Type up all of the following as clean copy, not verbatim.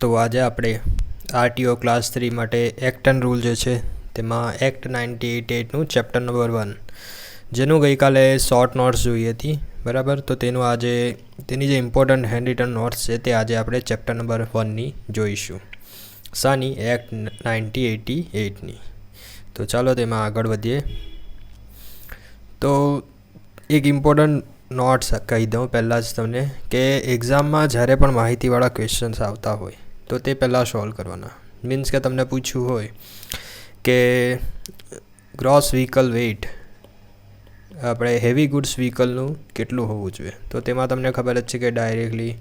તો આજે આપણે આરટીઓ ક્લાસ 3 માટે એક્ટ એન્ડ રૂલ જે છે તેમાં એક્ટ 98(8)નું ચેપ્ટર નંબર 1 જેનું ગઈકાલે શોર્ટ નોટ્સ જોઈ હતી બરાબર. તો તેની જે ઇમ્પોર્ટન્ટ હેન્ડ રિટન નોટ્સ છે તે આજે આપણે ચેપ્ટર નંબર 1ની જોઈશું. શાની? એક્ટ 1988ની. તો ચાલો તેમાં આગળ વધીએ. તો એક ઇમ્પોર્ટન્ટ નોટ્સ કહી દઉં પહેલાં જ તમને કે એક્ઝામમાં જ્યારે પણ માહિતીવાળા ક્વેશ્ચન્સ આવતા હોય તો તે પહેલાં સોલ્વ કરવાના. મીન્સ કે તમને પૂછ્યું હોય કે ગ્રોસ વ્હીકલ વેઇટ આપણે હેવી ગુડ્સ વ્હીકલનું કેટલું હોવું જોઈએ, તો તેમાં તમને ખબર જ છે કે ડાયરેક્ટલી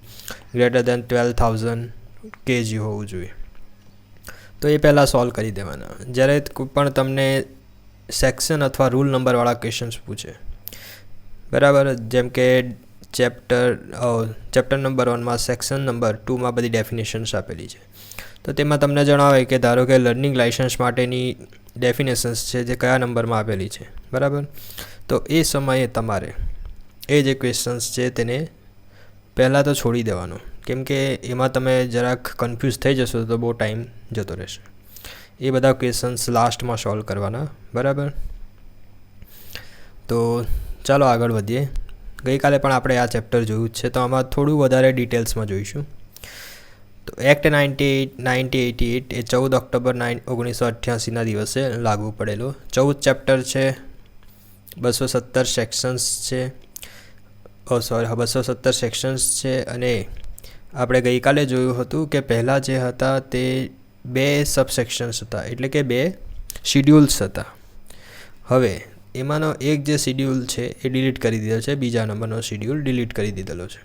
ગ્રેટર દેન 12,000 kg હોવું જોઈએ. તો એ પહેલાં સોલ્વ કરી દેવાના. જ્યારે પણ તમને સેક્શન અથવા રૂલ નંબરવાળા ક્વેશ્ચન્સ પૂછે બરાબર, જેમ કે ચેપ્ટર નંબર 1માં સેક્શન નંબર 2માં બધી ડેફિનેશન્સ આપેલી છે. તો તેમાં તમને જણાવે કે ધારો કે લર્નિંગ લાઇસન્સ માટેની ડેફિનેશન્સ છે જે કયા નંબરમાં આપેલી છે બરાબર. તો એ સમયે તમારે એ જે ક્વેશ્ચન્સ છે તેને પહેલાં તો છોડી દેવાનો, કેમ કે એમાં તમે જરાક કન્ફ્યુઝ થઈ જશો તો બહુ ટાઈમ જતો રહેશે. એ બધા ક્વેશ્ચન્સ લાસ્ટમાં સોલ્વ કરવાના બરાબર. તો ચાલો આગળ વધીએ. ગઈકાલે પણ આપણે આ ચેપ્ટર જોયું જ છે, તો આમાં થોડું વધારે ડિટેલ્સમાં જોઈશું. તો એક્ટ 1988 એ 14 ઓક્ટોબર 1988ના દિવસે લાગુ પડેલો. 14 ચેપ્ટર છે, 217 સેક્શન્સ છે 217 સેક્શન્સ છે. અને આપણે ગઈકાલે જોયું હતું કે પહેલાં જે હતા તે 2 સબસેક્શન્સ હતા, એટલે કે 2 શિડ્યુલ્સ હતા. હવે એમાંનો એક જે શિડ્યુલ છે એ ડિલીટ કરી દીધો છે, બીજા નંબરનો શિડ્યુલ ડિલીટ કરી દીધેલો છે.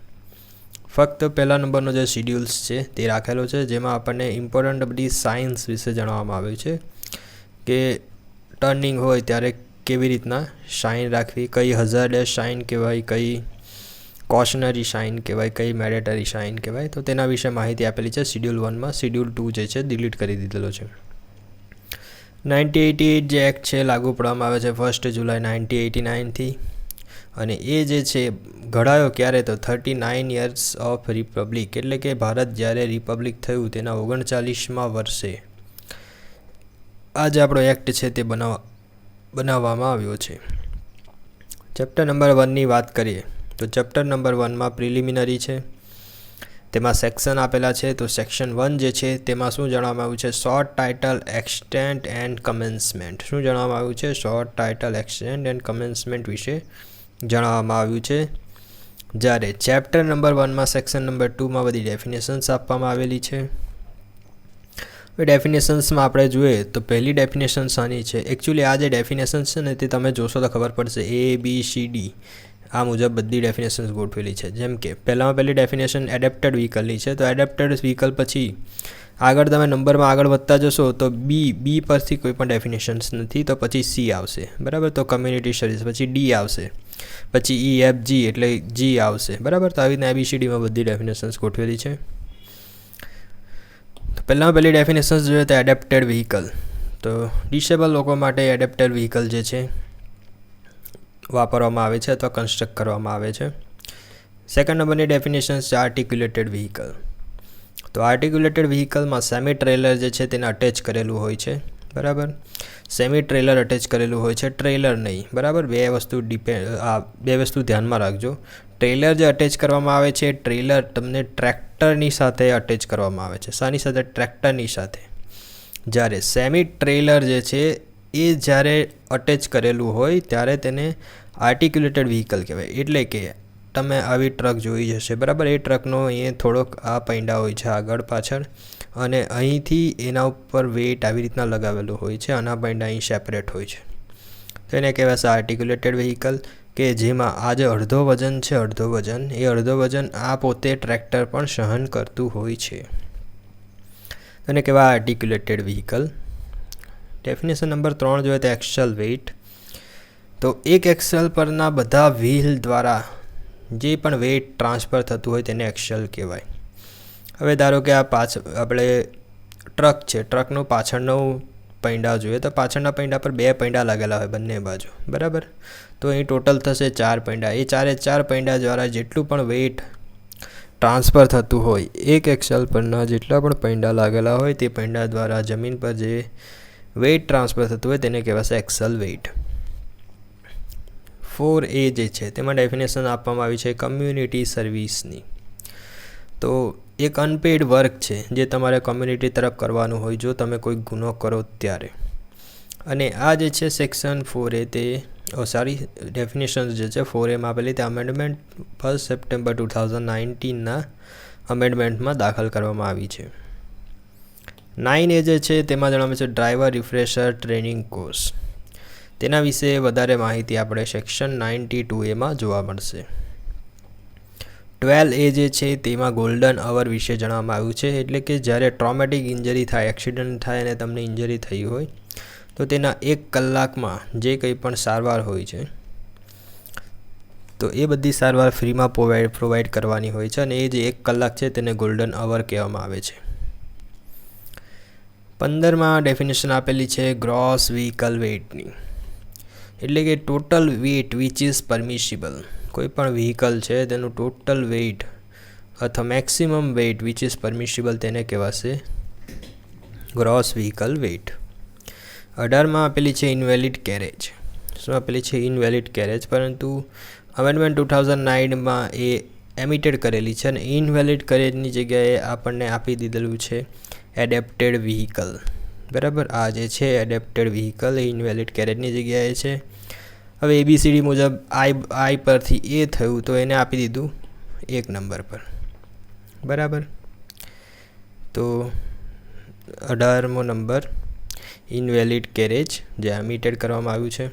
ફક્ત પહેલા નંબરનો જે શિડ્યુલ્સ છે તે રાખેલો છે, જેમાં આપણને ઇમ્પોર્ટન્ટ બધી સાયન્સ વિશે જણાવવામાં આવ્યું છે કે ટર્નિંગ હોય ત્યારે કેવી રીતના શાઇન રાખવી, કઈ હઝાર્ડસ શાઇન કહેવાય, કઈ કોશનરી શાઇન કહેવાય, કઈ મેન્ડેટરી શાઇન કહેવાય. તો તેના વિશે માહિતી આપેલી છે શિડ્યુલ 1માં. શિડ્યુલ 2 જે છે ડિલીટ કરી દીધેલો છે. 1988 જે એક્ટ છે લાગુ પડવામાં આવે છે 1 જુલાઈ 1989થી. અને એ જે છે ઘડાયો ક્યારે? તો 39 યર્સ ઓફ રિપબ્લિક, એટલે કે ભારત જ્યારે રિપબ્લિક થયું તેના 39મા વર્ષે આ જે આપણો એક્ટ છે તે બનાવવામાં આવ્યો છે. ચેપ્ટર નંબર 1ની વાત કરીએ તો ચેપ્ટર નંબર 1માં પ્રિલિમિનરી છે, તેમાં સેક્શન આપેલા છે. તો સેક્શન 1 જે છે તેમાં શું જણાવવામાં આવ્યું છે? Short title, extent and commencement. શું જણાવવામાં આવ્યું છે? Short title, extent and commencement વિશે જણાવવામાં આવ્યું છે. જ્યારે ચેપ્ટર નંબર 1માં સેક્શન નંબર 2માં બધી ડેફિનેશન્સ આપવામાં આવેલી છે. ડેફિનેશન્સમાં આપણે જોઈએ તો પહેલી ડેફિનેશન શાની છે? એકચ્યુઅલી આ જે ડેફિનેશન્સ છે ને તે તમે જોશો તો ખબર પડશે. ABCD આ મુજબ બધી ડેફિનેશન્સ ગોઠવેલી છે. જેમ કે પહેલી ડેફિનેશન એડેપ્ટેડ વ્હીકલની છે. તો એડેપ્ટેડ વ્હીકલ પછી આગળ તમે નંબરમાં આગળ વધતા જશો તો બી પરથી કોઈ પણ ડેફિનેશન્સ નથી, તો પછી C આવશે બરાબર. તો કમ્યુનિટી સર્વિસ, પછી D આવશે, પછી EFG એટલે G આવશે બરાબર. તો આવી રીતના ABCDમાં બધી ડેફિનેશન્સ ગોઠવેલી છે. તો પહેલી ડેફિનેશન્સ જોઈએ તો એડેપ્ટેડ વ્હીકલ. તો ડિસેબલ લોકો માટે એડેપ્ટેડ વ્હીકલ જે છે વાપરવામાં આવે છે અથવા કન્સ્ટ્રક્ટ કરવામાં આવે છે. સેકન્ડ નંબરની ડેફિનેશન છે આર્ટિક્યુલેટેડ વ્હીકલ. તો આર્ટિક્યુલેટેડ વ્હીકલમાં સેમી ટ્રેલર જે છે તેને અટેચ કરેલું હોય છે બરાબર. સેમી ટ્રેલર અટેચ કરેલું હોય છે, ટ્રેલર નહીં બરાબર. બે વસ્તુ ધ્યાનમાં રાખજો. ટ્રેલર જે અટેચ કરવામાં આવે છે, ટ્રેલર તમને ટ્રેક્ટરની સાથે અટેચ કરવામાં આવે છે. શાની સાથે? ટ્રેક્ટરની સાથે. જ્યારે સેમી ટ્રેલર જે છે એ જ્યારે અટેચ કરેલું હોય ત્યારે તેને આર્ટિક્યુલેટેડ વ્હીકલ કહેવાય. એટલે કે તમે આવી ટ્રક જોઈ જશે બરાબર. એ ટ્રકનો અહીંયા થોડોક આ પૈંડા હોય છે આગળ પાછળ, અને અહીંથી એના ઉપર વેઇટ આવી રીતના લગાવેલું હોય છે, આના પૈંડા અહીં સેપરેટ હોય છે. તો એને કહેવાય છે આર્ટિક્યુલેટેડ વ્હીકલ, કે જેમાં આ જે અડધો વજન છે, અડધો વજન આ પોતે ટ્રેક્ટર પણ સહન કરતું હોય છે. એને કહેવાય આર્ટિક્યુલેટેડ વ્હીકલ. ડેફિનેશન નંબર 3 જોઈએ તો એક્સલ વેઇટ. તો એક એક્સલ પરના બધા વ્હીલ દ્વારા જે પણ વેઇટ ટ્રાન્સફર થતું હોય તેને એક્સલ કહેવાય. હવે ધારો કે આપણે ટ્રક છે, ટ્રકનું પાછળનું પૈંડા જોઈએ તો પાછળના પૈંડા પર 2 પૈંડા લાગેલા હોય બંને બાજુ બરાબર. તો અહીં ટોટલ થશે 4 પૈંડા. એ 4 પૈંડા દ્વારા જેટલું પણ વેઇટ ટ્રાન્સફર થતું હોય એક એક્સેલ પરના જેટલા પણ પૈંડા લાગેલા હોય તે પૈંડા દ્વારા જમીન પર જે વેઇટ ટ્રાન્સફર થતું હોય તેને કહેવાશે એક્સેલ વેઇટ. 4A જે છે તેમાં ડેફિનેશન આપવામાં આવી છે કમ્યુનિટી સર્વિસની. તો એક અનપેઇડ વર્ક છે જે તમારે કમ્યુનિટી તરફ કરવાનું હોય જો તમે કોઈ ગુનો કરો ત્યારે. અને આ જે છે સેક્શન 4A તે ડેફિનેશન જે છે 4Aમાં આપેલી તે અમેન્ડમેન્ટ 1 સપ્ટેમ્બર 2019ના અમેન્ડમેન્ટમાં દાખલ કરવામાં આવી છે. 9A જે છે તેમાં જણાવે છે ડ્રાઈવર રિફ્રેશર ટ્રેનિંગ કોર્સ. તેના વિશે વધારે માહિતી આપણે સેક્શન 92Aમાં જોવા મળશે. 12A જે છે તેમાં ગોલ્ડન અવર વિશે જણાવવામાં આવ્યું છે, એટલે કે જ્યારે ટ્રોમેટિક ઇન્જરી થાય, એક્સિડન્ટ થાય અને તમને ઇન્જરી થઈ હોય તો તેના 1 કલાકમાં જે કંઈ પણ સારવાર હોય છે તો એ બધી સારવાર ફ્રીમાં પ્રોવાઈડ કરવાની હોય છે અને એ જે 1 કલાક છે તેને ગોલ્ડન અવર કહેવામાં આવે છે. 15માં ડેફિનેશન આપેલી છે ગ્રોસ વ્હીકલ વેઇટની, એટલે કે total weight which is permissible. કોઈ પણ વ્હીકલ છે તેનું ટોટલ વેઇટ અથવા maximum weight which is permissible તેને કહેવાશે ગ્રોસ વ્હીકલ વેઇટ. 18માં આપેલી છે ઇનવેલિડ કેરેજ. શું આપેલી છે? Invalid carriage. પરંતુ અમેન્ડમેન્ટ 2009માં એ એમિટેડ કરેલી છે અને ઇનવેલિડ કેરેજની જગ્યાએ આપણને આપી દીધેલું છે એડેપ્ટેડ વ્હીકલ. બરાબર, આ જે છે એડેપ્ટેડ વ્હીકલ એ ઇનવેલિડ કેરેજની જગ્યાએ છે. હવે ABCD મુજબ આઈ પરથી એ થયું તો એને આપી દીધું 1 નંબર પર. બરાબર, તો 18મો નંબર ઇનવેલિડ કેરેજ જે એમિટેડ કરવામાં આવ્યું છે.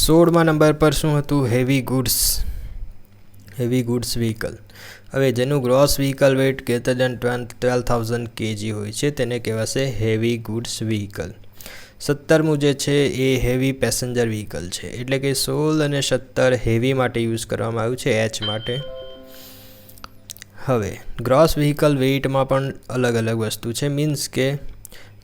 16મા નંબર પર શું હતું? Heavy goods vehicle. હવે જેનું gross vehicle weight greater than 12,000 kg હોય છે તેને કહેવાશે હેવી ગુડ્સ વ્હીકલ. 17મું જે છે એ હેવી પેસેન્જર વ્હીકલ છે, એટલે કે 16 અને 17 હેવી માટે યુઝ કરવામાં આવ્યું છે, H માટે. હવે ગ્રોસ વ્હીકલ વેઇટમાં પણ અલગ અલગ વસ્તુ છે, મીન્સ કે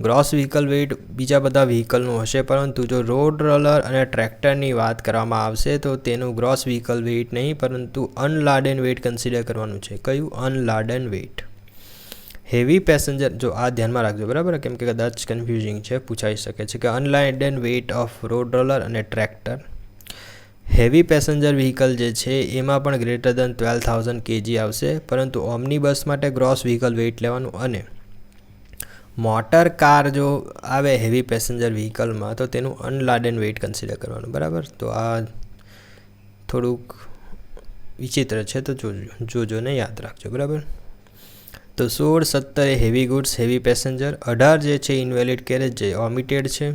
ગ્રોસ વ્હીકલ વેઇટ બીજા બધા વ્હીકલનું હશે, પરંતુ જો રોડ રોલર અને ટ્રેક્ટરની વાત કરવામાં આવશે તો તેનું ગ્રોસ વ્હીકલ વેઇટ નહીં પરંતુ અનલાડન વેઇટ કન્સિડર કરવાનું છે. કયું? અનલાડન વેઇટ. હેવી પેસેન્જર, જો આ ધ્યાનમાં રાખજો બરાબર, કેમ કે કદાચ કન્ફ્યુઝિંગ છે, પૂછાઈ શકે છે કે અનલાડન વેઇટ ઓફ રોડ રોલર અને ટ્રેક્ટર. હેવી પેસેન્જર વ્હીકલ જે છે એમાં પણ ગ્રેટર દેન 12,000 kg આવશે, પરંતુ ઓમ્નિબસ માટે ગ્રોસ વ્હીકલ વેઇટ લેવાનું. અને મોટર કાર જો આવે હેવી પેસેન્જર વ્હીકલમાં તો તેનું અનલાડન વેઇટ કન્સિડર કરવાનું. બરાબર, તો આ થોડુંક વિચિત્ર છે, તો જોજો ને યાદ રાખજો. બરાબર, તો 16, 17 એ હેવી ગુડ્સ હેવી પેસેન્જર. 18 જે છે ઇનવેલિડ કેરેજ જે ઓમિટેડ છે.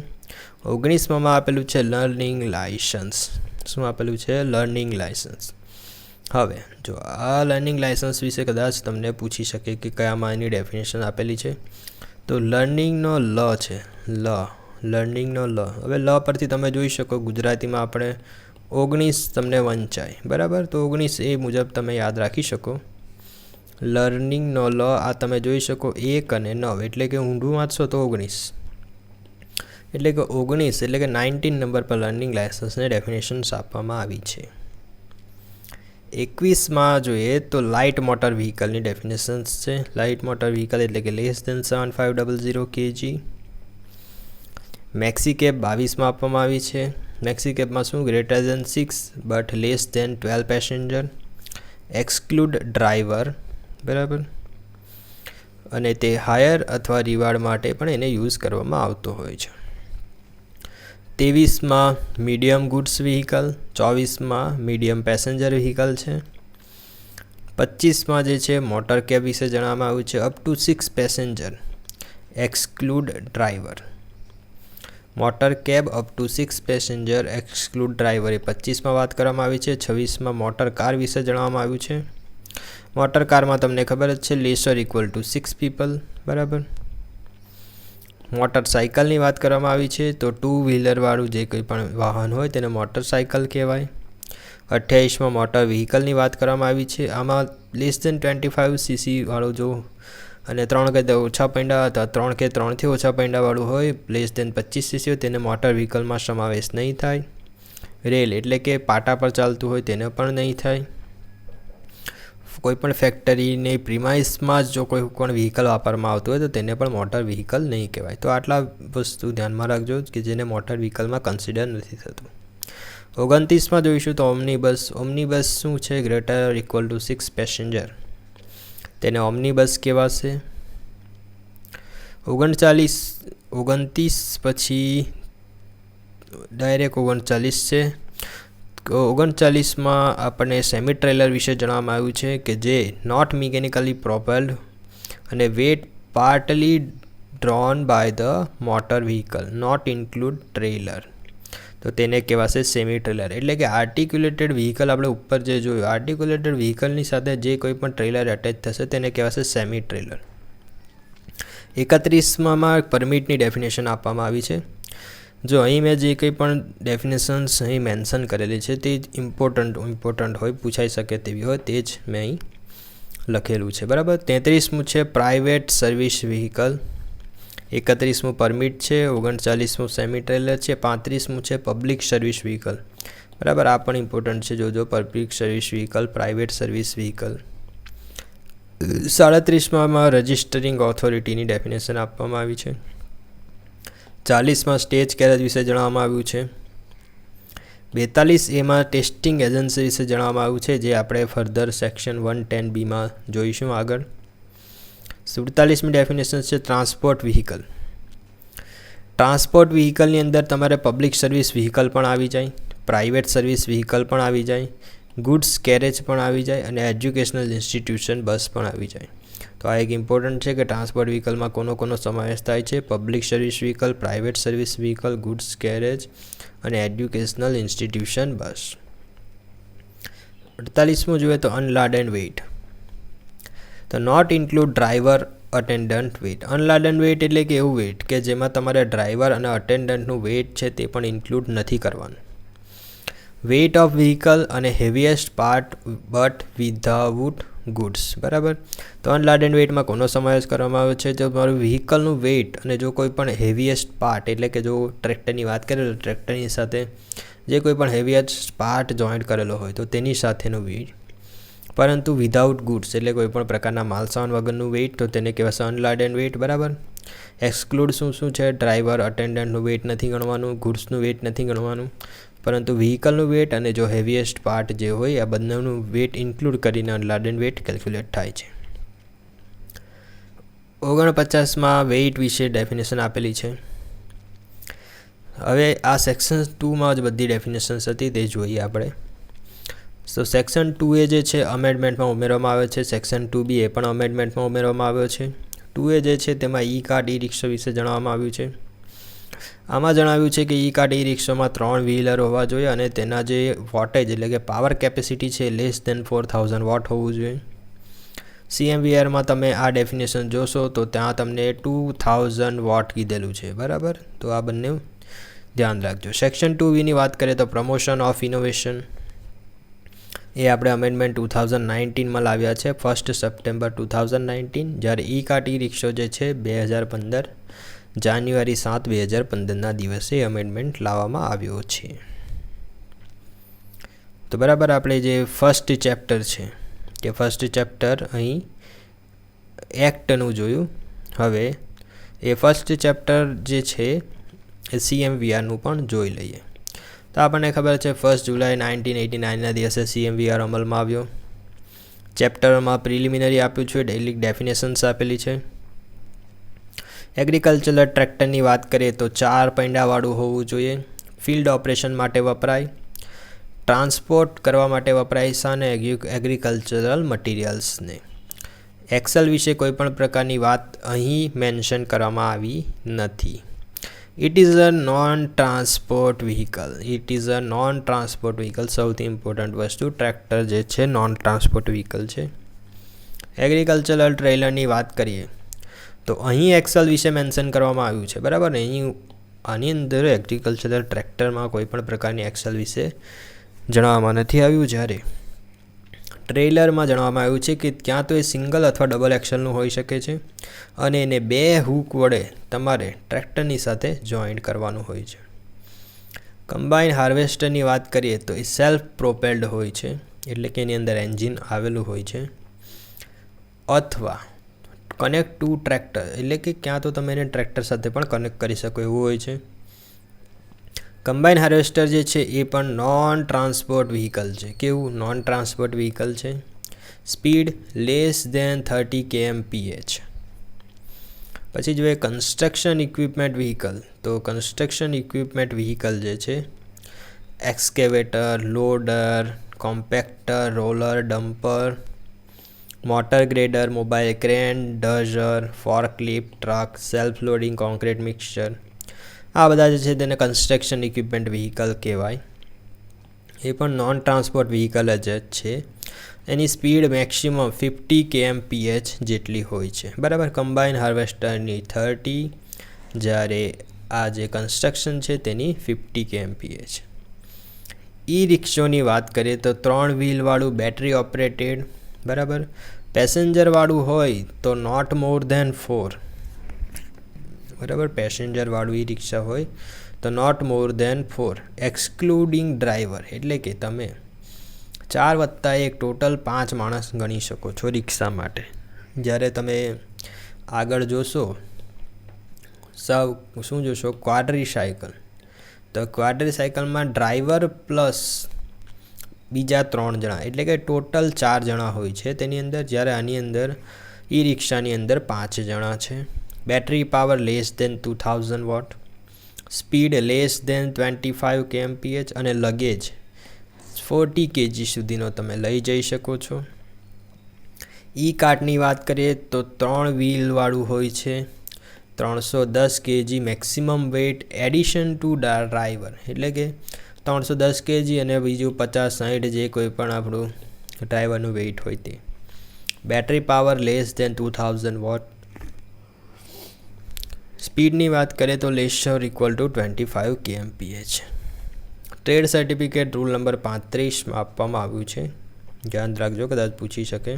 19માં આપેલું છે લર્નિંગ લાઇસન્સ. શું આપેલું છે? Learning licence. હવે જો આ લર્નિંગ લાઇસન્સ વિશે કદાચ તમને પૂછી શકે કે કયામાં એની ડેફિનેશન આપેલી છે, તો લર્નિંગનો લ છે, લર્નિંગનો લ. હવે લ પરથી તમે જોઈ શકો ગુજરાતીમાં આપણે 19 તમને વંચાય. બરાબર, તો 19 એ મુજબ તમે યાદ રાખી શકો. લર્નિંગનો લ આ તમે જોઈ શકો 1 અને 9, એટલે કે ઊંધું વાંચશો તો 19, એટલે કે 19 એટલે કે 19 નંબર પર લર્નિંગ લાઇસન્સને ડેફિનેશન્સ આપવામાં આવી છે. 21માં જોઈએ તો લાઇટ મોટર વ્હીકલની ડેફિનેશન્સ છે. લાઇટ મોટર વ્હીકલ એટલે કે લેસ દેન 7500 kg. મેક્સીકેબ 22માં આપવામાં આવી છે. મેક્સીકેબમાં શું? Greater than 6 but less than 12 passenger. Exclude driver. બરાબર, અને તે હાયર અથવા રિવાર્ડ માટે પણ એને યુઝ કરવામાં આવતો હોય છે. 23માં મીડિયમ ગુડ્સ વ્હીકલ. 24માં મીડિયમ પેસેન્જર વ્હીકલ છે. 25માં જે છે મોટર કેબ વિશે જણાવવામાં આવ્યું છે. Up to 6 passenger exclude driver. Motor cab up to 6 passenger exclude driver એ 25માં વાત કરવામાં આવી છે. 26માં મોટર કાર વિશે જણાવવામાં આવ્યું છે. મોટર કારમાં તમને ખબર જ છે લેસર ઇક્વલ ટુ 6 પીપલ. બરાબર, મોટરસાઇકલની વાત કરવામાં આવી છે, તો 2 વ્હીલરવાળું જે કંઈ પણ વાહન હોય તેને મોટરસાઇકલ કહેવાય. 28માં મોટર વ્હીકલની વાત કરવામાં આવી છે. આમાં લેસ દેન 25 cc વાળું જો અને 3 કે ઓછા પૈંડા અથવા 3 કે 3થી ઓછા પૈંડાવાળું હોય, લેસ દેન 25 cc હોય, તેને મોટર વ્હીકલમાં સમાવેશ નહીં થાય. રેલ એટલે કે પાટા પર ચાલતું હોય તેને પણ નહીં થાય. કોઈપણ ફેક્ટરીની પ્રિમાઇસમાં જ જો કોઈ પણ વ્હીકલ વાપરવામાં આવતું હોય તો તેને પણ મોટર વ્હીકલ નહીં કહેવાય. તો આટલા વસ્તુ ધ્યાનમાં રાખજો કે જેને મોટર વ્હીકલમાં કન્સિડર નથી થતું. 29માં જોઈશું તો ઓમનીબસ. ઓમનીબસ શું છે? ગ્રેટર ઇક્વલ ટુ 6 પેસેન્જર, તેને ઓમનીબસ કહેવાશે. 29 પછી ડાયરેક્ટ 39 છે. 39માં આપણને સેમી ટ્રેલર વિશે જણાવવામાં આવ્યું છે કે જે નોટ મિકેનિકલી પ્રોપેલ્ડ અને wet partly drawn by the motor vehicle not include trailer, તો તેને કહેવાશે સેમી ટ્રેલર. એટલે કે આર્ટિક્યુલેટેડ વ્હીકલ આપણે ઉપર જે જોયું, આર્ટિક્યુલેટેડ વ્હીકલની સાથે જે કોઈ પણ ટ્રેલર એટેચ થશે તેને કહેવાશે સેમી ટ્રેલર. 31માં પરમિટની ડેફિનેશન આપવામાં આવી છે. જો અહીં મેં જે કંઈ પણ ડેફિનેશન્સ અહીં મેન્શન કરેલી છે તે જ ઇમ્પોર્ટન્ટ હોય, પૂછાઈ શકે તેવી હોય, તે જ મેં અહીં લખેલું છે. બરાબર. 33મું છે પ્રાઇવેટ સર્વિસ વ્હીકલ. 31મું પરમિટ છે. 39મું સેમી ટ્રેલર છે. 35મું છે પબ્લિક સર્વિસ વ્હીકલ. બરાબર. આ પણ ઇમ્પોર્ટન્ટ છે. જોજો, public service vehicle, private service vehicle. 37માં રજિસ્ટરિંગ ઓથોરિટીની ડેફિનેશન આપવામાં આવી છે. 40માં સ્ટેજ કેરેજ વિશે જણાવવામાં આવ્યું છે. 42Aમાં ટેસ્ટિંગ એજન્સી વિશે જણાવવામાં આવ્યું છે, જે આપણે ફર્ધર સેક્શન 110Bમાં જોઈશું આગળ. 47મી ડેફિનેશન છે ટ્રાન્સપોર્ટ વ્હીકલ. ટ્રાન્સપોર્ટ વ્હીકલની અંદર તમારે પબ્લિક સર્વિસ વ્હીકલ પણ આવી જાય, પ્રાઇવેટ સર્વિસ વ્હીકલ પણ આવી જાય, ગુડ્સ કેરેજ પણ આવી જાય અને એજ્યુકેશનલ ઇન્સ્ટિટ્યુશન બસ પણ આવી જાય. તો આ એક ઇમ્પોર્ટન્ટ છે કે ટ્રાન્સપોર્ટ વ્હીકલમાં કોનો સમાવેશ થાય છે? Public service vehicle, private service vehicle, goods carriage અને એજ્યુકેશનલ ઇન્સ્ટિટ્યુશન બસ. 48મું જોઈએ તો અનલાડન વેઇટ. તો not include driver attendant weight. Unladen weight એટલે કે એવું વેઇટ કે જેમાં તમારે ડ્રાઈવર અને અટેન્ડન્ટનું વેઇટ છે તે પણ ઇન્ક્લુડ નથી કરવાનું. વેઇટ ઓફ વ્હીકલ અને heaviest part but without goods. બરાબર. તો અનલાડન વેઇટમાં કોનો સમાવેશ કરવામાં આવ્યો છે? જો તમારું વ્હીકલનું વેઇટ અને જો કોઈ પણ હેવીએસ્ટ પાર્ટ, એટલે કે જો ટ્રેક્ટરની વાત કરીએ તો ટ્રેક્ટરની સાથે જે કોઈ પણ હેવીએસ્ટ પાર્ટ જોઈન્ટ કરેલો હોય તો તેની સાથેનું વેઇટ, પરંતુ વિધાઉટ ગુડ્સ એટલે કોઈ પણ પ્રકારના માલસામાન વગરનું વેઇટ, તો તેને કહેવાશે અનલાડન વેઇટ. બરાબર. એક્સક્લુડ શું છે? ડ્રાઈવર અટેન્ડન્ટનું વેઇટ નથી ગણવાનું, ગુડ્સનું વેઇટ નથી ગણવાનું, પરંતુ વ્હીકલનું વેટ અને જો હેવીએસ્ટ પાર્ટ જે હોય આ બંનેનું વેટ ઇન્ક્લુડ કરીને અનલાડન વેટ કેલ્ક્યુલેટ થાય છે. 49માં વેઇટ વિશે ડેફિનેશન આપેલી છે. હવે આ સેક્શન 2માં જ બધી ડેફિનેશન્સ હતી તે જોઈએ આપણે. તો સેક્શન 2A જે છે અમેન્ડમેન્ટમાં ઉમેરવામાં આવે છે. સેક્શન 2B એ પણ અમેન્ડમેન્ટમાં ઉમેરવામાં આવ્યો છે. 2A જે છે તેમાં ઈ કાર્ડ ઈ રિક્ષા વિશે જણાવવામાં આવ્યું છે. આમાં જણાવ્યું છે કે ઈ કાર્ડ ઈ રિક્ષામાં 3 વ્હીલર હોવા જોઈએ અને તેના જે વોટેજ એટલે કે પાવર કેપેસિટી છે લેસ દેન 4000 વોટ હોવું જોઈએ. CMVRમાં તમે આ ડેફિનેશન જોશો તો ત્યાં તમને 2000 વોટ કીધેલું છે. બરાબર. તો આ બંને ધ્યાન રાખજો. સેક્શન 2Bની વાત કરીએ તો પ્રમોશન ઓફ ઇનોવેશન, એ આપણે અમેન્ડમેન્ટ 2019માં લાવ્યા છે, 1 સપ્ટેમ્બર 2019, જ્યારે ઈ કાર્ડ ઈ રિક્ષો જે છે 2015 જાન્યુઆરી 7, 2015ના દિવસે અમેન્ડમેન્ટ લાવવામાં આવ્યો છે. તો બરાબર, આપણે જે ફર્સ્ટ ચેપ્ટર છે કે ફર્સ્ટ ચેપ્ટર અહીં એક્ટનું જોયું. હવે એ ફર્સ્ટ ચેપ્ટર જે છે એ CMVRનું પણ જોઈ લઈએ. તો આપણને ખબર છે 1 જુલાઈ 1989ના દિવસે CMVR અમલમાં આવ્યો. ચેપ્ટરમાં પ્રિલિમિનરી આપ્યું છે, ડેઇલી ડેફિનેશન્સ આપેલી છે. એગ્રીકલ્ચરલ ટ્રેક્ટરની વાત કરીએ તો 4 પૈડાવાળું હોવું જોઈએ. ફિલ્ડ ઓપરેશન માટે વપરાય, ટ્રાન્સપોર્ટ કરવા માટે વપરાય અને એગ્રીકલ્ચરલ મટીરિયલ્સને. એક્સેલ વિશે કોઈપણ પ્રકારની વાત અહીં મેન્શન કરવામાં આવી નથી. It is a non transport vehicle. It is a non transport vehicle. સૌથી ઇમ્પોર્ટન્ટ વસ્તુ, ટ્રેક્ટર જે છે નોન ટ્રાન્સપોર્ટ વ્હીકલ છે. એગ્રીકલ્ચરલ ટ્રેલરની વાત કરીએ તો અહીં એક્સેલ વિશે મેન્શન કરવામાં આવ્યું છે. બરાબર. અહીં આની અંદર એગ્રીકલ્ચરલ ટ્રેક્ટરમાં કોઈપણ પ્રકારની એક્સેલ વિશે જણાવવામાં નથી આવ્યું, જ્યારે ટ્રેલરમાં જણાવવામાં આવ્યું છે કે ક્યાં તો એ સિંગલ અથવા ડબલ એક્સેલનું હોઈ શકે છે અને એને 2 હૂક વડે તમારે ટ્રેક્ટરની સાથે જોઈન્ટ કરવાનું હોય છે. કમ્બાઇન હાર્વેસ્ટરની વાત કરીએ તો એ સેલ્ફ પ્રોપેલ્ડ હોય છે, એટલે કે એની અંદર એન્જિન આવેલું હોય છે. અથવા કનેક્ટ ટુ ટ્રેક્ટર, એટલે કે ક્યાં તો તમે એને ટ્રેક્ટર સાથે પણ કનેક્ટ કરી શકો એવું હોય છે. કમ્બાઇન હાર્વેસ્ટર જે છે એ પણ નોન ટ્રાન્સપોર્ટ વ્હીકલ છે. કેવું? નોન ટ્રાન્સપોર્ટ વ્હીકલ છે. Speed less than 30 kmph. પછી જોઈએ કન્સ્ટ્રક્શન ઇક્વિપમેન્ટ વ્હીકલ. તો કન્સ્ટ્રક્શન ઇક્વિપમેન્ટ વ્હીકલ જે છે excavator, loader, compactor, roller, dumper, motor grader, mobile crane, dozer, forklift, truck, self loading concrete mixture, આ બધા જે છે તેને કન્સ્ટ્રક્શન ઇક્વિપમેન્ટ વ્હીકલ કહેવાય. એ પણ નોન ટ્રાન્સપોર્ટ વ્હીકલ જ છે. એની સ્પીડ મેક્સિમમ 50 kmph જેટલી હોય છે. બરાબર. કમ્બાઇન હાર્વેસ્ટરની 30, જ્યારે આ જે કન્સ્ટ્રક્શન છે તેની 50 kmph. ઈ રિક્ષોની વાત કરીએ તો 3 વ્હીલવાળું બેટરી ઓપરેટેડ. બરાબર. પેસેન્જરવાળું હોય તો નોટ મોર ધેન 4. બરાબર. પેસેન્જરવાળું ઈ રિક્ષા હોય તો નોટ મોર ધેન 4 એક્સક્લુડિંગ ડ્રાઈવર, એટલે કે તમે 4+1 ટોટલ 5 માણસ ગણી શકો છો રિક્ષા માટે. જ્યારે તમે આગળ જોશો શું જોશો? ક્વાડ્રીસાયકલ. તો ક્વાડ્રીસાયકલમાં ડ્રાઈવર પ્લસ બીજા 3 જણા, એટલે કે ટોટલ 4 જણા હોય છે તેની અંદર. જ્યારે આની અંદર ઈ રિક્ષાની અંદર 5 જણા છે. Battery power less than 2000 watt, speed less than 25 kmph અને લગેજ 40 kg સુધીનો તમે લઈ જઈ શકો છો. ઈ કાર્ટની વાત કરીએ તો 3 વ્હીલવાળું હોય છે, 310 kg maximum weight addition to driver, એટલે કે 310 kg અને બીજું 50-60 જે કોઈ પણ આપણું ડ્રાઈવરનું વેઇટ હોય તે. Battery power less than 2000 watt. સ્પીડની વાત કરીએ તો lesser equal to 25 kmph. Trade certificate rule number 35માં આપવામાં આવ્યું છે, ધ્યાન રાખજો, કદાચ પૂછી શકે.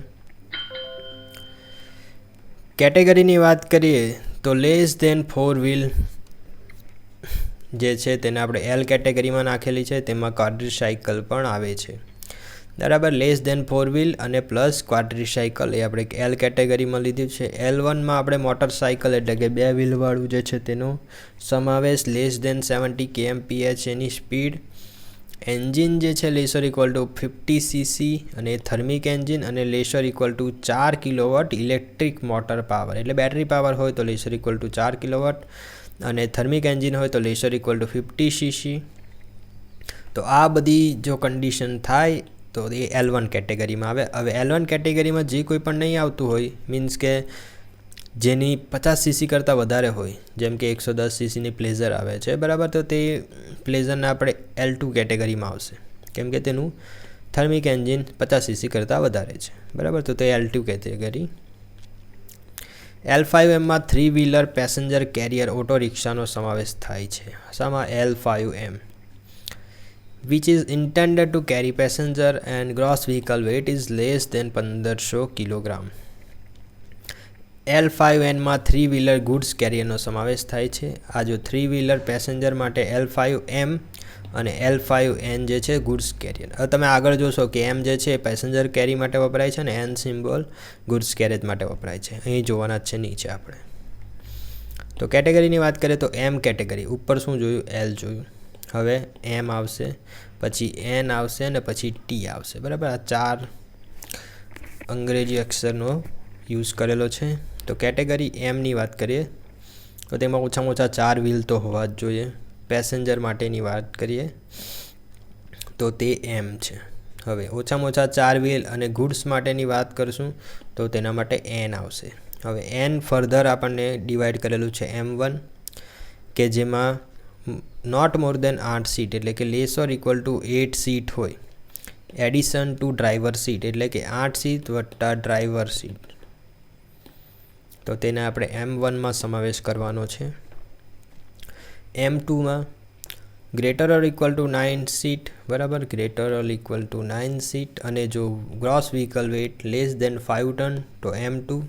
કેટેગરીની વાત કરીએ તો લેસ દેન 4 વ્હીલ જે છે તેને આપણે એલ કેટેગરીમાં નાખેલી છે. તેમાં ક્વાડ્રીસાયકલ પણ આવે છે. બરાબર. લેસ દેન 4 વ્હીલ અને પ્લસ ક્વાડ્રીસાયકલ એ આપણે એલ કેટેગરીમાં લીધું છે. L1માં આપણે મોટરસાયકલ એટલે કે 2 વ્હીલવાળું જે છે તેનો સમાવેશ. લેસ દેન 70 kmph એની સ્પીડ. એન્જિન જે છે લેસર ઇક્વલ ટુ 50 cc અને થર્મિક એન્જિન, અને laser equal two 4 kilowatt electric motor power, એટલે બેટરી પાવર હોય તો લેસર ઇક્વલ ટુ 4 કિલોવોટ અને થર્મિક એન્જિન હોય તો લેસર ઇક્વલ ટુ 50 cc. તો આ બધી જો કન્ડિશન થાય તો એ L1 કેટેગરીમાં આવે. હવે L1 કેટેગરીમાં જે કોઈ પણ નહીં આવતું હોય, મીન્સ કે જેની 50 cc કરતાં વધારે હોય, જેમ કે 110 cc ની પ્લેઝર આવે છે. બરાબર. તો તે પ્લેઝરને આપણે L2 કેટેગરીમાં આવશે, કેમ કે તેનું થર્મિક એન્જિન 50 cc કરતાં વધારે છે. બરાબર. તો તે L2 કેટેગરી. L5Mમાં 3 વ્હીલર પેસેન્જર કેરિયર ઓટો રિક્ષાનો સમાવેશ થાય છે. શામાં? L5M, which is intended to carry passenger and gross vehicle weight is less than 1500 kg. L5Nમાં 3 વ્હીલર ગુડ્સ કેરિયરનો સમાવેશ થાય છે. આ જો 3 વ્હીલર પેસેન્જર માટે L5M અને L5N જે છે ગુડ્સ કેરિયર. હવે તમે આગળ જોશો કે M જે છે પેસેન્જર કેરી માટે વપરાય છે અને N સિમ્બોલ ગુડ્સ કેરેજ માટે વપરાય છે. અહીં જોવાના જ છે નીચે આપણે. તો કેટેગરીની વાત કરીએ તો M કેટેગરી. ઉપર શું જોયું? L જોયું. હવે M આવશે, પછી N આવશે અને પછી T આવશે. બરાબર. આ 4 અંગ્રેજી અક્ષરનો યુઝ કરેલો છે. તો કેટેગરી Mની વાત કરીએ તો તેમાં ઓછામાં ઓછા 4 વ્હીલ તો હોવા જ જોઈએ. પેસેન્જર માટેની વાત કરીએ તો તે M છે. હવે ઓછામાં ઓછા 4 વ્હીલ અને ગુડ્સ માટેની વાત કરશું તો તેના માટે N આવશે. હવે N ફર્ધર આપણને ડિવાઈડ કરેલું છે M1, કે જેમાં નોટ મોર દેન 8 સીટ, એટલે કે લેસર ઇક્વલ ટુ 8 સીટ હોય, એડિશન ટુ ડ્રાઈવર સીટ, એટલે કે 8 સીટ વત્તા ડ્રાઈવર સીટ. તો તેને આપણે M1માં સમાવેશ કરવાનો છે. M2માં greater or equal to 9 seat. બરાબર. Greater or equal to 9 seat, અને જો gross vehicle weight less than 5 ton તો M2,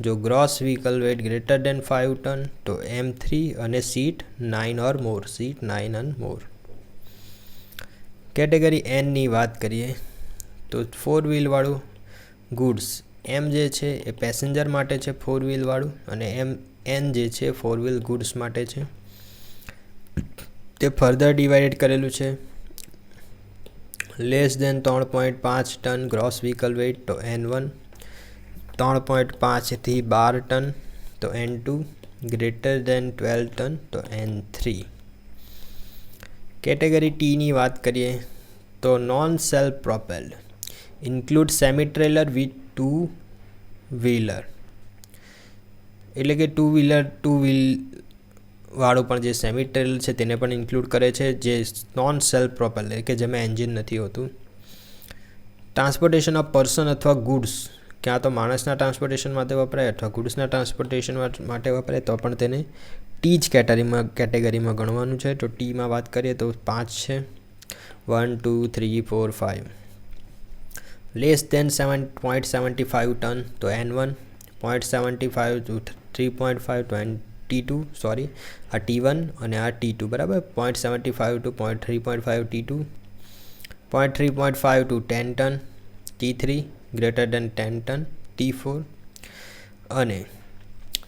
જો gross vehicle weight greater than 5 ton તો M3, અને seat 9 or more, seat 9 and more. Category Nની વાત કરીએ તો 4 વ્હીલવાળું ગુડ્સ એમ જે છે એ પેસેન્જર માટે છે 4 વ્હીલવાળું, અને એન જે છે 4 વ્હીલ ગુડ્સ માટે છે. તે ફર્ધર ડિવાઇડેડ કરેલું છે. Less than 3.5 ton gross vehicle weight તો N1, 3.5 થી 12 ટન તો N2, ગ્રેટર દેન 12 ટન તો N3. કેટેગરી ટીની વાત કરીએ તો non self propelled include semi trailer with 2 wheeler, એટલે કે ટુ વ્હીલ વાળું પણ જે સેમી ટ્રેલર છે તેને પણ ઇન્ક્લુડ કરે છે, જે નોન સેલ્ફ પ્રોપેલ્ડ એટલે કે જેમાં એન્જિન નથી હોતું. ટ્રાન્સપોર્ટેશન ઓફ પર્સન અથવા ગુડ્સ, ક્યાં તો માણસના ટ્રાન્સપોર્ટેશન માટે વપરાય અથવા ગુડ્સના ટ્રાન્સપોર્ટેશન માટે વપરાય તો પણ તેને ટી જ કેટેગરીમાં ગણવાનું છે. તો ટીમાં વાત કરીએ તો 5 છે, 1, 2, 3, 4, 5. લેસ દેન 7.75 ટન તો N1, 0.75 to 3.5 તો T2, સોરી આ T1 અને આ T2 બરાબર. 0.75 to 3.5 T2, 0.3.5 to 10 ton T3, greater than 10 ton T4. અને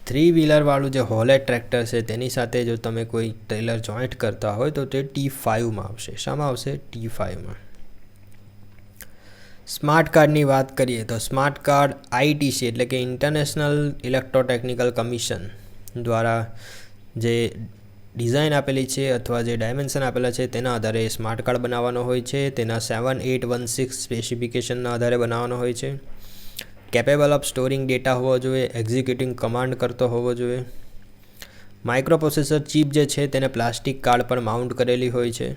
3 વ્હીલરવાળું જે હોલેટ ટ્રેક્ટર છે તેની સાથે જો તમે કોઈ ટ્રેલર જોઈન્ટ કરતા હોય તો તે T5માં આવશે. શામાં આવશે? T5માં. સ્માર્ટ કાર્ડની વાત કરીએ તો સ્માર્ટ કાર્ડ ITC એટલે કે ઇન્ટરનેશનલ ઇલેક્ટ્રોટેકનિકલ કમિશન દ્વારા જે ડિઝાઇન આપેલી છે અથવા જે ડાયમેન્શન આપેલા છે તેના આધારે સ્માર્ટ કાર્ડ બનાવવાનો હોય છે. તેના 7816 સ્પેસિફિકેશનના આધારે બનાવવાનો હોય છે. કેપેબલ ઓફ સ્ટોરિંગ ડેટા હોવો જોઈએ, એક્ઝિક્યુટિંગ કમાન્ડ કરતો હોવો જોઈએ. માઇક્રો પ્રોસેસર ચિપ જે છે તેને પ્લાસ્ટિક કાર્ડ પર માઉન્ટ કરેલી હોય છે,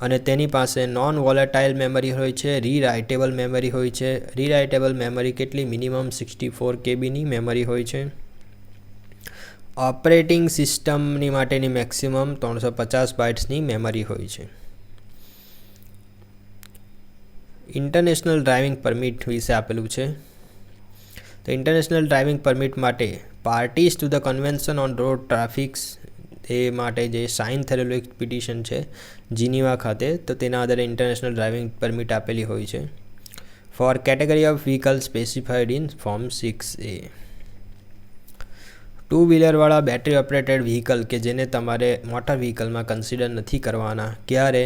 અને તેની પાસે નોન વોલેટાઇલ મેમરી હોય છે, રીરાઇટેબલ મેમરી હોય છે. રીરાઇટેબલ મેમરી કેટલી? મિનિમમ 64 KBની મેમરી હોય છે. ઓપરેટિંગ સિસ્ટમની માટેની મેક્સિમમ 350 બાઇટ્સની મેમરી હોય છે. ઇન્ટરનેશનલ ડ્રાઇવિંગ પરમિટ વિશે આપેલું છે. તો ઇન્ટરનેશનલ ડ્રાઇવિંગ પરમિટ માટે parties to the convention on road traffics એ માટે જે સાઇન થયેલું એક પિટિશન છે જીનીવા ખાતે, તો તેના આધારે ઇન્ટરનેશનલ ડ્રાઇવિંગ પરમિટ આપેલી હોય છે for category of vehicle specified in form 6A. 2 વ્હીલરવાળા બેટરી ઓપરેટેડ વ્હીકલ કે જેને તમારે મોટર વ્હીકલમાં કન્સિડર નથી કરવાના, ક્યારે?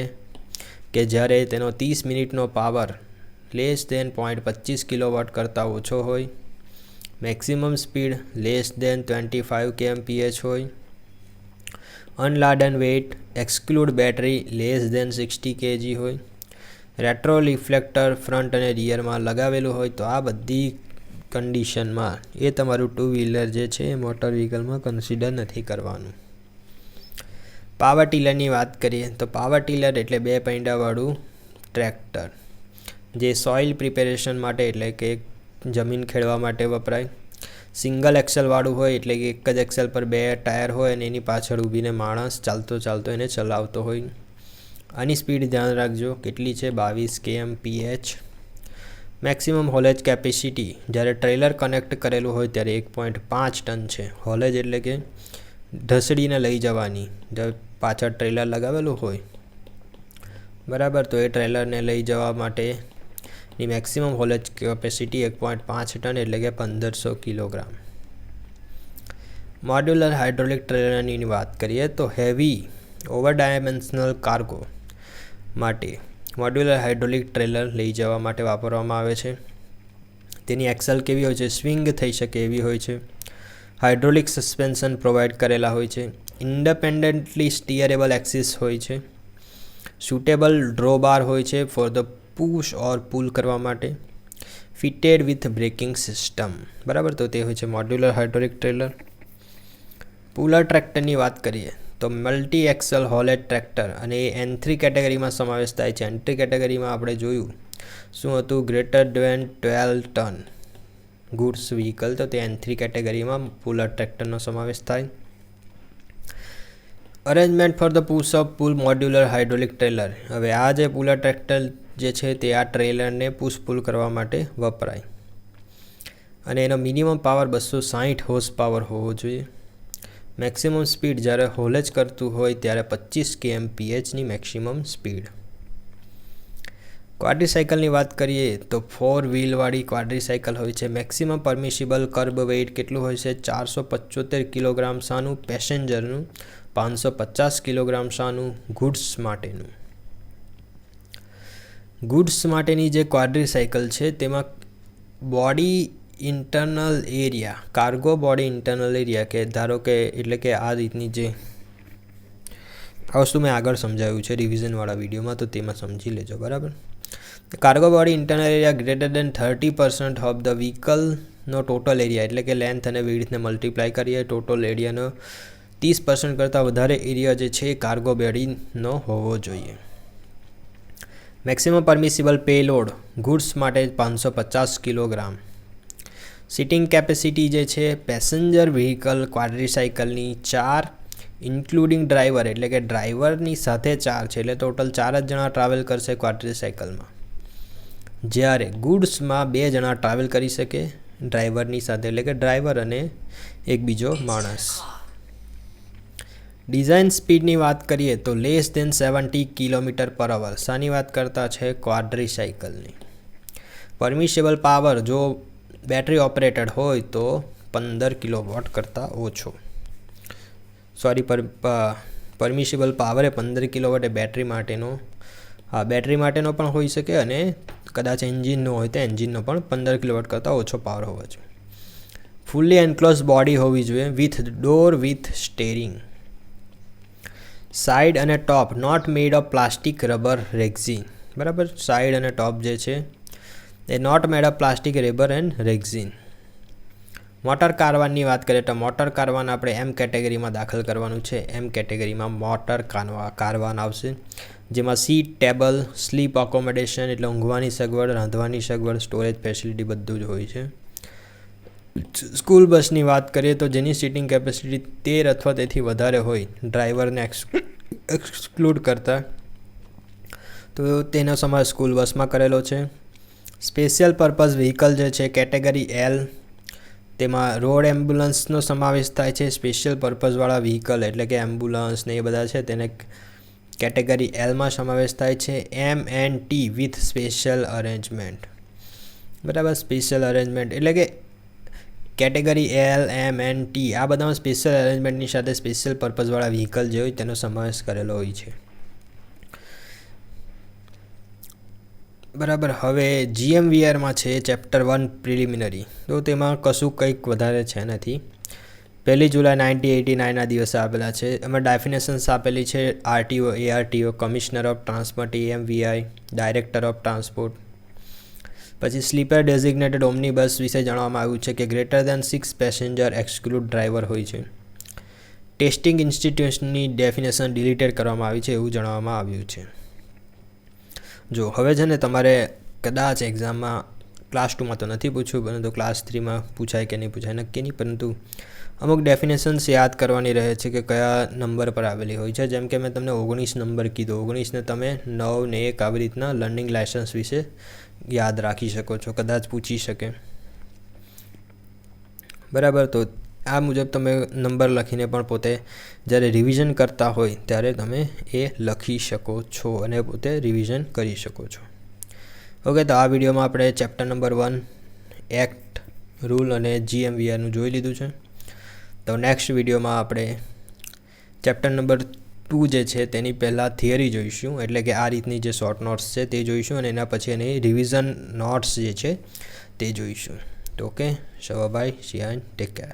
કે જ્યારે તેનો 30 મિનિટનો પાવર લેસ દેન 0.25 કિલોવોટ કરતાં ઓછો હોય, maximum speed less than 25 kmph હોય, unladen weight exclude battery less than 60 kg હોય, રેટ્રો રિફ્લેક્ટર ફ્રન્ટ અને રિયરમાં લગાવેલું હોય. તો આ બધી કન્ડિશનમાં એ તમારું 2 વ્હીલર જે છે એ મોટર વ્હીકલમાં કન્સિડર નથી કરવાનું. પાવર ટીલરની વાત કરીએ તો પાવર ટીલર એટલે 2 પૈડાવાળું ટ્રેક્ટર જે સોઇલ પ્રિપેરેશન માટે એટલે કે જમીન ખેડવા માટે વપરાય. સિંગલ એક્સેલવાળું હોય એટલે કે એક જ એક્સેલ પર 2 ટાયર હોય અને એની પાછળ ઊભીને માણસ ચાલતો એને ચલાવતો હોય. આની સ્પીડ ધ્યાન રાખજો કેટલી છે? 22 kmph. મેક્સિમમ હોલેજ કેપેસિટી જ્યારે ટ્રેલર કનેક્ટ કરેલું હોય ત્યારે 1.5 ટન છે. હોલેજ એટલે કે ઢસડીને લઈ જવાની, જો પાછળ ટ્રેલર લગાવેલું હોય બરાબર, તો એ ટ્રેલરને લઈ જવા માટેની મેક્સિમમ હોલેજ કેપેસિટી 1.5 ટન એટલે કે 1500 કિલોગ્રામ. મોડ્યુલર હાઇડ્રોલિક ટ્રેલરની વાત કરીએ તો હેવી ઓવર ડાયમેન્શનલ કાર્ગો માટે મોડ્યુલર હાઇડ્રોલિક ટ્રેલર લઈ જવા માટે વાપરવામાં આવે છે. તેની એક્સલ કેવી હોય છે? સ્વિંગ થઈ શકે એવી હોય છે. હાઇડ્રોલિક સસ્પેન્શન પ્રોવાઈડ કરેલા હોય છે. ઇન્ડિપેન્ડન્ટલી સ્ટીયરેબલ એક્સિસ હોય છે. સુટેબલ ડ્રોબાર હોય છે ફોર ધ પુશ ઓર પુલ કરવા માટે. ફિટેડ વિથ બ્રેકિંગ સિસ્ટમ બરાબર, તો તે હોય છે મોડ્યુલર હાઇડ્રોલિક ટ્રેલર. પુલર ટ્રેક્ટરની વાત કરીએ તો મલ્ટી એક્સલ હોલેટ ટ્રેક્ટર, અને એ N3 કેટેગરીમાં સમાવેશ થાય છે. N3 કેટેગરીમાં આપણે જોયું શું હતું? Greater than 12 ton goods vehicle, તો તે N3 કેટેગરીમાં પુલર ટ્રેક્ટરનો સમાવેશ થાય. Arrangement for the push of pull modular hydraulic trailer. હવે આ જે પુલર ટ્રેક્ટર જે છે તે આ ટ્રેલરને પુશ પુલ કરવા માટે વપરાય, અને એનો મિનિમમ પાવર 260 હોર્સ પાવર હોવો જોઈએ. મેક્સિમમ સ્પીડ જ્યારે હોલેજ કરતું હોય ત્યારે 25 kmph ની મેક્સિમમ સ્પીડ. ક્વાડ્રીસાયકલની વાત કરીએ તો 4 વ્હીલવાળી ક્વાડ્રીસાયકલ હોય છે. મેક્સિમમ પરમિશિબલ કર્બ વેઇટ કેટલું હોય છે? 475 કિલોગ્રામ શાનું? પેસેન્જરનું. 550 કિલોગ્રામ શાનું? ગુડ્સ માટેનું. ગુડ્સ માટેની જે ક્વાડ્રીસાયકલ છે તેમાં body internal area, cargo body internal area, કે ધારો કે એટલે કે આ રીતની જે આ વસ્તુ મેં આગળ સમજાવ્યું છે રિવિઝનવાળા વિડીયોમાં, તો તેમાં સમજી લેજો. બરાબર. Cargo body internal area greater than 30% of the વ્હીકલનો ટોટલ એરિયા, એટલે કે લેન્થ અને વિડ્થને મલ્ટીપ્લાય કરીએ, ટોટલ એરિયાનો 30% કરતાં વધારે એરિયા જે છે એ કાર્ગો બોડીનો હોવો જોઈએ. મેક્સિમમ પરમિસિબલ પેલોડ ગુડ્સ માટે 550 કિલોગ્રામ. સિટિંગ કેપેસિટી જે છે પેસેન્જર વ્હીકલ ક્વાડ્રીસાયકલની 4 ઇન્ક્લુડિંગ ડ્રાઈવર, એટલે કે ડ્રાઈવરની સાથે 4 છે, એટલે ટોટલ 4 જ જણા ટ્રાવેલ કરશે ક્વાડ્રીસાયકલમાં. જ્યારે ગુડ્સમાં 2 જણા ટ્રાવેલ કરી શકે ડ્રાઈવરની સાથે, એટલે કે ડ્રાઈવર અને એક બીજો માણસ. ડિઝાઇન સ્પીડની વાત કરીએ તો લેસ દેન 70 km/h. શાની વાત કરતા છે? ક્વાડ્રીસાયકલની. પરમિશેબલ પાવર જો બેટરી ઓપરેટેડ હોય તો 15 કિલોવોટ કરતાં ઓછો. પરમિશેબલ પાવર એ 15 કિલોવોટ એ બેટરી માટેનો પણ હોઈ શકે, અને કદાચ એન્જિનનો હોય તો એન્જિનનો પણ 15 કિલોવોટ કરતાં ઓછો પાવર હોવો જોઈએ. ફૂલ્લી એન્ક્લોઝ બોડી હોવી જોઈએ with door with steering. Side અને top not made of plastic, rubber, rexine. બરાબર. સાઇડ અને ટોપ જે છે એ not made of plastic, rubber and rexine. Motor કારવાનની વાત કરીએ તો મોટર કારવાન આપણે એમ કેટેગરીમાં દાખલ કરવાનું છે. એમ કેટેગરીમાં મોટર કારવાન આવશે, જેમાં સીટ, ટેબલ, સ્લીપ અકોમોડેશન એટલે ઊંઘવાની સગવડ, રાંધવાની સગવડ, સ્ટોરેજ ફેસિલિટી બધું જ હોય છે. સ્કૂલ બસની વાત કરીએ તો જેની સીટિંગ કેપેસિટી 13 અથવા તેથી વધારે હોય, ડ્રાઈવરને એક્સક્લુડ કરતા, તો તેનો સમાવેશ સ્કૂલ બસમાં કરેલો છે. સ્પેશિયલ પર્પઝ વ્હીકલ જે છે કેટેગરી L, તેમાં રોડ એમ્બ્યુલન્સનો સમાવેશ થાય છે. સ્પેશિયલ પર્પઝવાળા વ્હીકલ એટલે કે એમ્બ્યુલન્સ ને એ બધા છે તેને કેટેગરી Lમાં સમાવેશ થાય છે. M&T with special arrangement. બરાબર. સ્પેશિયલ અરેન્જમેન્ટ એટલે કે કેટેગરી L, M&T આ બધામાં સ્પેશિયલ અરેન્જમેન્ટની સાથે સ્પેશિયલ પર્પઝવાળા વ્હીકલ જે હોય તેનો સમાવેશ કરેલો હોય છે. બરાબર. હવે GMVRમાં છે ચેપ્ટર 1 પ્રિલિમિનરી, તો તેમાં કશું કંઈક વધારે છે નથી. 1 જુલાઈ 1989ના દિવસે આપેલા છે. એમાં ડેફિનેશન્સ આપેલી છે. RTO, ARTO, commissioner of transport, AMVI, director of transport. પછી સ્લીપર ડેઝિગ્નેટેડ ઓમની બસ વિશે જણાવવામાં આવ્યું છે કે greater than 6 passenger exclude driver હોય છે. ટેસ્ટિંગ ઇન્સ્ટિટ્યુશનની ડેફિનેશન ડિલીટેડ કરવામાં આવી છે એવું જણાવવામાં આવ્યું છે. જો હવે છે ને તમારે કદાચ એક્ઝામમાં ક્લાસ 2માં તો નથી પૂછ્યું, પરંતુ ક્લાસ 3માં પૂછાય કે નહીં પૂછાય નક્કી નહીં, પરંતુ અમુક ડેફિનેશન્સ યાદ કરવાની રહે છે કે કયા નંબર પર આવેલી હોય છે. જેમ કે મેં તમને 19 નંબર કીધો, 19ને તમે 9 ને 1 આવી રીતના લર્નિંગ લાયસન્સ વિશે યાદ રાખી શકો છો, કદાચ પૂછી શકે. બરાબર. તો આ મુજબ તમે નંબર લખીને પણ પોતે જ્યારે રિવિઝન કરતા હોય ત્યારે તમે એ લખી શકો છો અને પોતે રિવિઝન કરી શકો છો. ઓકે. તો આ વિડીયોમાં આપણે ચેપ્ટર નંબર 1 એક્ટ, રૂલ અને GMVRનું જોઈ લીધું છે. તો નેક્સ્ટ વિડીયોમાં આપણે ચેપ્ટર નંબર 2 જે છે તેની પહેલાં થિયરી જોઈશું, એટલે કે આ રીતની જે શોર્ટ નોટ્સ છે તે જોઈશું, અને એના પછી એની રિવિઝન નોટ્સ જે છે તે જોઈશું. તો okay. Bye, see you and take care.